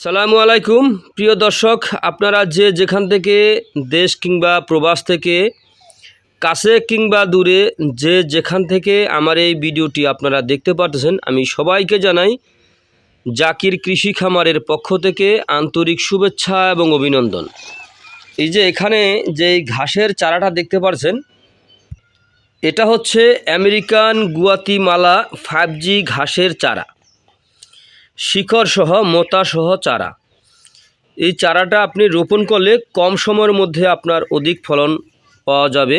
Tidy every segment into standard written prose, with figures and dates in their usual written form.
সালামু আলাইকুম প্রিয় দর্শক, আপনারা যে যেখান থেকে দেশ কিংবা প্রবাস থেকে কাছে কিংবা দূরে যে যেখান থেকে আমার এই ভিডিওটি আপনারা দেখতে পারতেছেন, আমি সবাইকে জানাই জাকির কৃষি খামারের পক্ষ থেকে আন্তরিক শুভেচ্ছা এবং অভিনন্দন। এই যে এখানে যে ঘাসের চারাটা দেখতে পাচ্ছেন, এটা হচ্ছে আমেরিকান গুয়াতিমালা 5G ঘাসের চারা, শিকড় সহ মোতা সহ চারা। এই চারাটা আপনি রোপণ করলে কম সময়ের মধ্যে আপনার অধিক ফলন পাওয়া যাবে।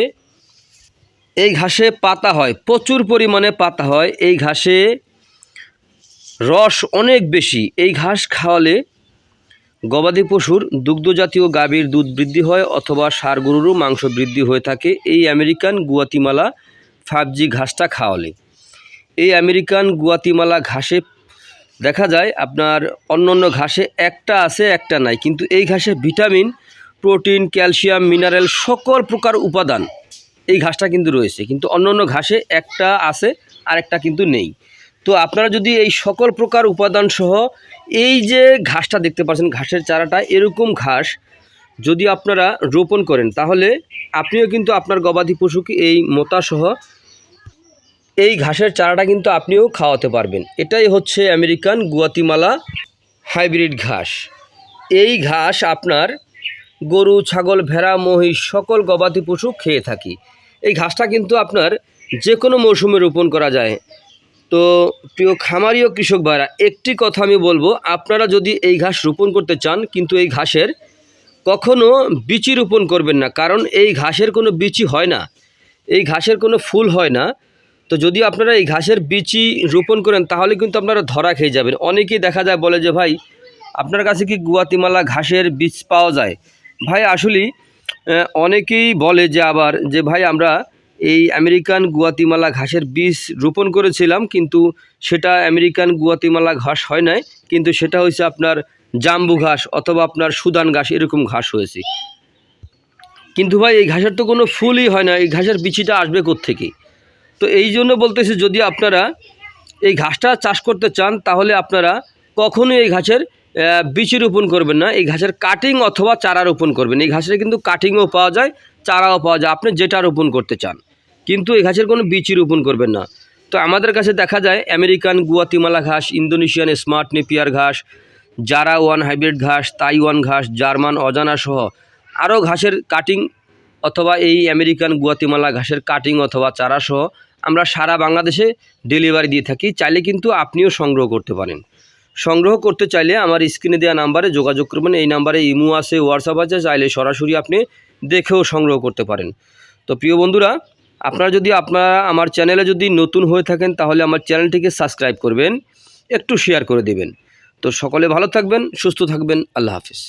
এই ঘাসে পাতা হয়, প্রচুর পরিমাণে পাতা হয়। এই ঘাসে রস অনেক বেশি। এই ঘাস খাওয়ালে গবাদি পশুর দুগ্ধজাতীয় গাভীর দুধ বৃদ্ধি হয় অথবা ষাঁড় গরুরও মাংস বৃদ্ধি হয়ে থাকে এই আমেরিকান গুয়াতিমালা 5G ঘাসটা খাওয়ালে। এই আমেরিকান গুয়াতিমালা ঘাসে দেখা যায় আপনার অন্য ঘাসে একটা আছে একটা নাই, কিন্তু এই ঘাসে ভিটামিন, প্রোটিন, ক্যালসিয়াম, মিনারেল সকল প্রকার উপাদান এই ঘাসটা কিন্তু রয়েছে, কিন্তু অন্য ঘাসে একটা আছে আর একটা কিন্তু নেই। তো আপনারা যদি এই সকল প্রকার উপাদান সহ এই যে ঘাসটা দেখতে পাচ্ছেন, ঘাসের চারাটা, এরকম ঘাস যদি আপনারা রোপণ করেন তাহলে আপনিও কিন্তু আপনার গবাদি পশুকে এই মোতা সহ এই ঘাসের চারাটা কিন্তু আপনিও খাওয়াতে পারবেন। এটাই হচ্ছে আমেরিকান গুয়াতিমালা হাইব্রিড ঘাস। এই ঘাস আপনার গরু, ছাগল, ভেড়া, মহিষ সকল গবাদি পশু খেয়ে থাকি। এই ঘাসটা কিন্তু আপনার যে কোনো মৌসুমে রোপণ করা যায়। তো প্রিয় খামারি ও কৃষক ভাইরা, একটি কথা আমি বলবো, আপনারা যদি এই ঘাস রোপণ করতে চান, কিন্তু এই ঘাসের কখনো বিচি রোপণ করবেন না, কারণ এই ঘাসের কোনো বিচি হয় না, এই ঘাসের কোনো ফুল হয় না। তো যদি আপনারা এই ঘাসের বিচি রোপণ করেন তাহলে কিন্তু আপনারা ধরা খেয়ে যাবেন। অনেকেই দেখা যায় বলে যে ভাই আপনার কাছে কি গুয়াতিমালা ঘাসের বীজ পাওয়া যায়? ভাই আসলেই অনেকেই বলে যে আবার যে ভাই আমরা এই আমেরিকান গুয়াতিমালা ঘাসের বীজ রোপণ করেছিলাম, কিন্তু সেটা আমেরিকান গুয়াতিমালা ঘাস হয় নাই, কিন্তু সেটা হয়েছে আপনার জাম্বু ঘাস অথবা আপনার সুদান ঘাস, এরকম ঘাস হয়েছে। কিন্তু ভাই এই ঘাসের তো কোনো ফুলই হয় না, এই ঘাসের বিচিটা আসবে কোত্থেকে? তো এই জন্য বলতেছি, যদি আপনারা এই ঘাসটা চাষ করতে চান তাহলে আপনারা কখনোই এই ঘাসের বিচি রোপণ করবেন না, এই ঘাসের কাটিং অথবা চারা রোপণ করবেন। এই ঘাসের কিন্তু কাটিংও পাওয়া যায়, চারাও পাওয়া যায়, আপনি যেটা রোপণ করতে চান, কিন্তু এই ঘাসের কোনো বিচি রোপণ করবেন না। তো আমাদের কাছে দেখা যায় আমেরিকান গুয়াতিমালা ঘাস, ইন্দোনেশিয়ান স্মার্ট নেপিয়ার ঘাস, জারা ওয়ান হাইব্রিড ঘাস, তাইওয়ান ঘাস, জার্মান অজানা সহ আরও ঘাসের কাটিং অথবা এই আমেরিকান গুয়াতিমালা ঘাসের কাটিং অথবা চারা সহ আমরা সারা বাংলাদেশে ডেলিভারি দিয়ে থাকি। চাইলে কিন্তু আপনিও সংগ্রহ করতে পারেন। সংগ্রহ করতে চাইলে আমার স্ক্রিনে দেওয়া নাম্বারে যোগাযোগ করবেন। এই নাম্বারে ইমো আছে, হোয়াটসঅ্যাপ আছে, চাইলে সরাসরি আপনি দেখেও সংগ্রহ করতে পারেন। তো প্রিয় বন্ধুরা, আপনারা আমার চ্যানেলে যদি নতুন হয়ে থাকেন তাহলে আমার চ্যানেলটিকে সাবস্ক্রাইব করবেন, একটু শেয়ার করে দেবেন। তো সকলে ভালো থাকবেন, সুস্থ থাকবেন। আল্লাহ হাফিজ।